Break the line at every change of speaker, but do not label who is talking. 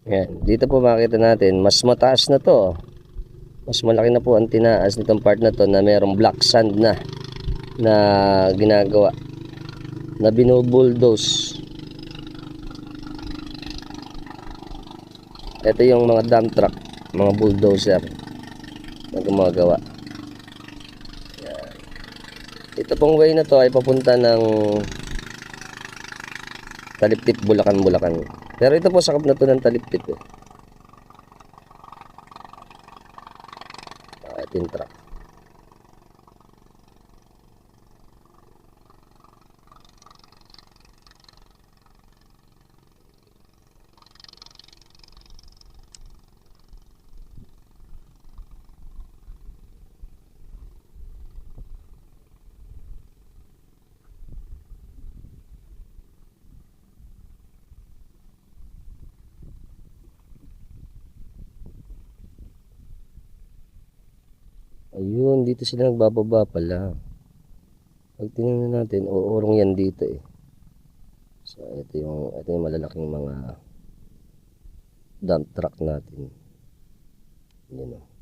Yan. Dito po makita natin, mas mataas na to. Mas malaki na po ang tinaas nitong part na to na mayroong black sand na ginagawa. Na binubulldoze. Ito yung mga dump truck, mga bulldozer na gumagawa. Yan. Ito pong way na to ay papunta ng Taliptip, Bulacan. Pero ito po sakop na to ng Taliptip eh. Ito yung truck. Ayun, dito sila nagbababa pala. Pag tinignan natin, uurong yan dito eh. So, ito yung malalaking mga dump truck natin. Yan o.